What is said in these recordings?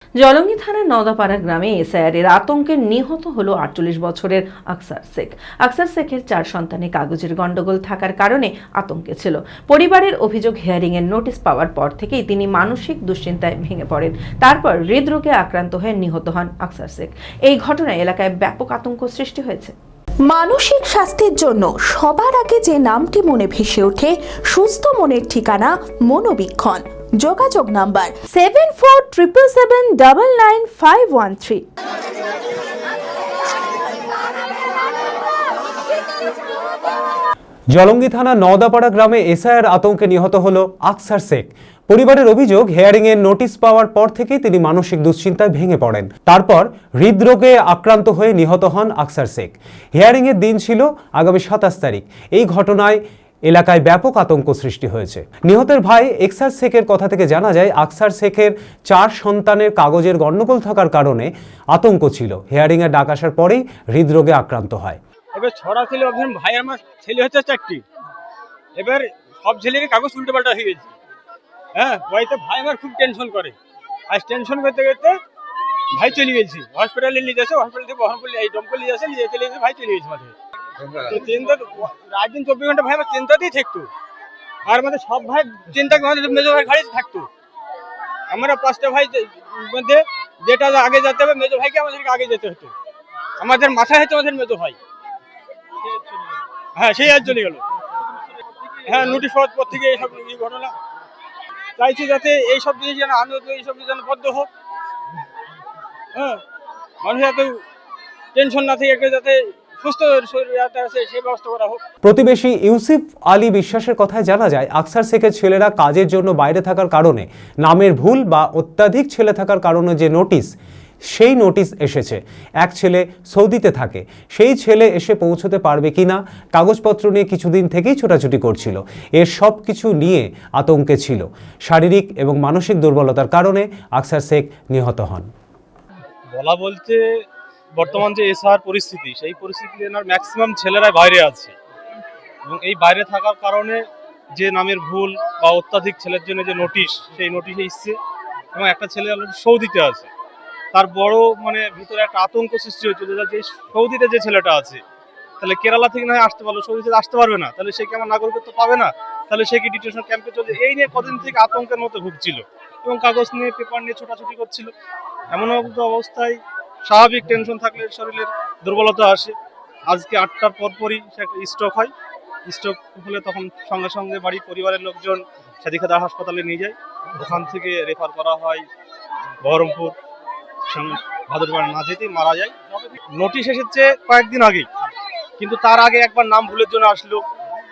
জলঙ্গি থানার নওদাপাড়া গ্রামে এসআইআরের আতঙ্কে নিহত হলো ৪৮ বছরের আকসার শেখ। আকসার শেখের ৪ সন্তানে কাগজের গন্ডগোল থাকার কারণে আতঙ্কে ছিল। পরিবারের অভিযোগ, হিয়ারিং এর নোটিশ পাওয়ার পর থেকেই তিনি মানসিক দুশ্চিন্তায় ভেঙে পড়েন। তারপর হৃদরোগে আক্রান্ত হয়ে নিহত হন আকসার শেখ। এই ঘটনায় এলাকায় ব্যাপক আতঙ্ক সৃষ্টি হয়েছে। মানসিক স্বাস্থ্যের জন্য সবার আগে যে নামটি মনে ভেসে ওঠে, সুস্থ মনের ঠিকানা মনোবীক্ষণ। যোগাযোগ নাম্বার 7477799513। জলঙ্গি থানা নওদাপাড়া গ্রামে এসআইআর আতঙ্কে নিহত হলো আকসার শেখ। পরিবারের অভিযোগ, হিয়ারিং এর নোটিশ পাওয়ার পর থেকেই তিনি মানসিক দুশ্চিন্তায় ভেঙে পড়েন। তারপর হৃদরোগে আক্রান্ত হয়ে নিহত হন আকসার শেখ। হিয়ারিং এর দিন ছিল আগামী ২৭ তারিখ। এই ঘটনায় এলাকায় ব্যাপক আতঙ্ক সৃষ্টি হয়েছে। নিহতের ভাই আকসার শেখের কথা থেকে জানা যায়, আকসার শেখের ৪ সন্তানের কাগজের গন্ডগোল থাকার কারণে আতঙ্ক ছিল। হিয়ারিং এর ডাক আসার পরেই হৃদরোগে আক্রান্ত হয়। এবার ছড়া ছিল, ভাই আমার ছেলে হচ্ছে ৪টি, এবার সব ছেলেরই কাগজ উল্টো পাল্টা হয়ে গেছে। হ্যাঁ, হয়তো ভাই আমার খুব টেনশন করে। আজ টেনশন করতে করতে ভাই চলে গেছি হসপিটালে, নিয়ে যাচ্ছে হসপিটাল থেকে বহরমপুর এই দমকল নিয়ে যাচ্ছে, নিয়ে চলে গেছে, ভাই চলে গেছে মাঠে। তো চিন্তা রাত দিন ২৪ ঘন্টা ভাই আমার চিন্তাতেই থাকতো। আর আমাদের সব ভাই চিন্তা মেজো ভাই গাড়িতে থাকতো। আমরা ৫টা ভাই মধ্যে যেটা আগে যেতে হবে, মেজো ভাইকে আমাদেরকে আগে যেতে হতো। আমাদের মাথায় হচ্ছে আমাদের মেজো ভাই। হ্যাঁ, সেই আজ চলে গেল। হ্যাঁ, নোটিশ পাওয়ার পর থেকে এইসব ঘটনা চাইছি যাতে এইসব জিনিস যেন এইসব যেন বদ্ধ হোক। হ্যাঁ, মানুষ এত টেনশন না থেকে যাতে সুস্থ শরীর আছে সেই ব্যবস্থা করা হোক। প্রতিবেশী ইউসুফ আলী বিশ্বাসের কথায় জানা যায়, আকসার শেখের ছেলেরা কাজের জন্য বাইরে থাকার কারণে নামের ভুল বা অত্যাধিক ছেলে থাকার কারণে যে নোটিশ, সেই নোটিশ এসেছে। এক ছেলে সৌদিতে থাকে, সেই ছেলে এসে পৌঁছতে পারবে কিনা কাগজপত্র নিয়ে কিছুদিন থেকেই ছোটাছুটি করছিল। এর সব কিছু নিয়ে আতঙ্কে ছিল। শারীরিক এবং মানসিক দুর্বলতার কারণে আকসার শেখ নিহত হন। বলা বলতে বর্তমান যে এসআর পরিস্থিতি, সেই পরিস্থিতিতে এনার ম্যাক্সিমাম ছেলেরাই বাইরে আছে, এবং এই বাইরে থাকার কারণে যে নামের ভুল বা অত্যাধিক ছেলের জন্য যে নোটিশ, সেই নোটিশে এসছে। এবং একটা ছেলে অলরেডি সৌদিতে আছে। তার বড় ভিতরে একটা আতঙ্ক সৃষ্টি হয়েছিল যে সৌদিতে যে ছেলেটা আছে, তাহলে কেরালা থেকে না আসতে পারলো, সৌদিতে আসতে পারবে না, তাহলে সে কি আমার নাগরিকত্ব পাবে না, তাহলে সে কি ডিটেনশন ক্যাম্পে চলে। এই নিয়ে কদিন থেকে আতঙ্কের মতো ভুগছিল এবং কাগজ নিয়ে পেপার নিয়ে ছোটাছুটি করছিল। এমন অবস্থায় স্বাভাবিক টেনশন থাকলে শরীরের দুর্বলতা আসে। আজকে ৮টার পরপরই সে একটা স্ট্রোক হয়। স্ট্রোক হলে তখন সঙ্গে সঙ্গে বাড়ির পরিবারের লোকজন সাদিকাদার হাসপাতালে নিয়ে যায়। ওখান থেকে রেফার করা হয় বহরমপুর। ভাদরবাড়ি না যেতেই মারা যায়। নোটিশ এসেছে কয়েকদিন আগেই, কিন্তু তার আগে একবার নাম ভুলের জন্য আসলো,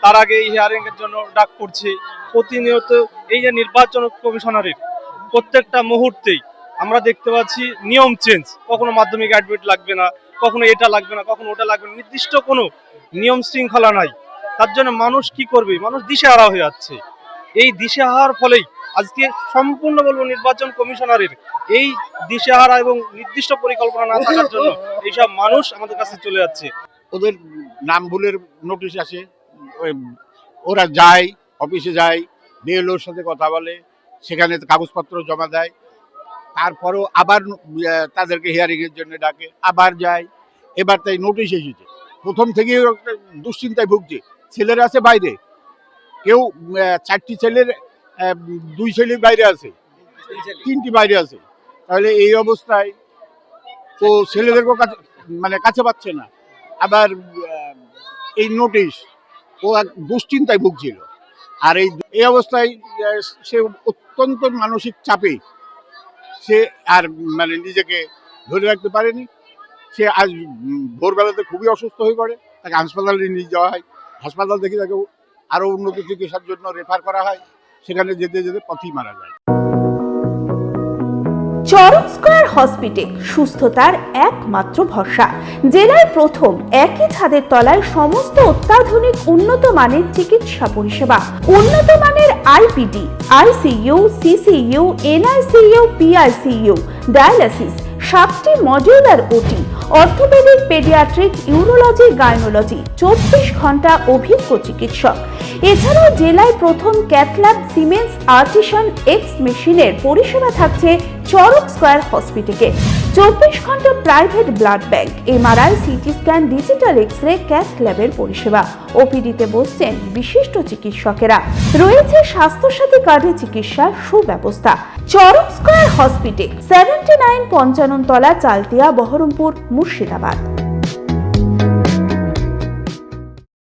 তার আগে এই হিয়ারিং এর জন্য ডাক পড়ছে। প্রতিনিয়ত এই যে নির্বাচন কমিশনারের প্রত্যেকটা মুহূর্তেই আমরা দেখতে পাচ্ছি নিয়ম চেঞ্জ। কখনো মাধ্যমিক অ্যাডমিট লাগবে না, কখনো এটা লাগবে না, কখনো ওটা লাগবে না, নির্দিষ্ট কোনো নিয়ম শৃঙ্খলা নাই। তার জন্য মানুষ কি করবে, মানুষ দিশেহারা হয়ে যাচ্ছে। এই দিশেহারার ফলেই আজকে সম্পূর্ণ বলবো নির্বাচন কমিশনারের এই দিশেহারা এবং নির্দিষ্ট পরিকল্পনা না থাকার জন্য এইসব মানুষ আমাদের কাছে চলে যাচ্ছে। ওদের নাম ভুলের নোটিশ আসে, ওরা যায় অফিসে যায়, বিএলওর সাথে কথা বলে, সেখানে কাগজপত্র জমা দেয়, তারপরও আবার তাদেরকে হিয়ারিং এর জন্য ডাকে, আবার যায়। এবার তাই নোটিশ এসেছে, প্রথম থেকেই দুশ্চিন্তায় ভুগছে। ছেলেরা আছে বাইরে, কেউ ৪টি ছেলের ২ ছেলে বাইরে আছে, ৩টি বাইরে আছে। তাহলে এই অবস্থায় ও ছেলেদেরকেও কাছে পাচ্ছে না। আবার এই নোটিশ, ও এক দুশ্চিন্তায় ভুগছিল। আর এই অবস্থায় সে অত্যন্ত মানসিক চাপে, সে আর নিজেকে ধরে রাখতে পারেনি। সে আজ ভোরবেলাতে খুবই অসুস্থ হয়ে পড়ে, তাকে হাসপাতালে নিয়ে যাওয়া হয়। হাসপাতাল থেকে তাকে আরো উন্নত চিকিৎসার জন্য রেফার করা হয়। সেখানে যেতে যেতে পথেই মারা যায়। চরক স্কয়ার হসপিটাল সুস্থতার একমাত্র ভরসা। জেলায় প্রথম একই ছাদের তলায় সমস্ত অত্যাধুনিক উন্নত মানের চিকিৎসা পরিষেবা, উন্নত মানের IPD, ICU, CCU, NICU, PICU, dialysis, 7টি modular OT, orthopaedic, paediatric, urology, gynaecology, 24 ঘন্টা অভিজ্ঞ চিকিৎসক। এছাড়াও জেলায় প্রথম ক্যাথল্যাব সিমেন্স আর্টিসান এক্স মেশিনের পরিষেবা থাকছে চরক স্কয়ার হসপিটালে। 24 ঘন্টা private blood bank, MRI, CT scan, digital X ray, cath ল্যাবের পরিষেবা। ওপিডিতে বসছেন বিশিষ্ট চিকিৎসকেরা। রয়েছে স্বাস্থ্যসাথী কার্ডে চিকিৎসার সুব্যবস্থা। চরক স্কয়ার হসপিটাল, 79 পঞ্চানন তলা, চালতিয়া, বহরমপুর, মুর্শিদাবাদ।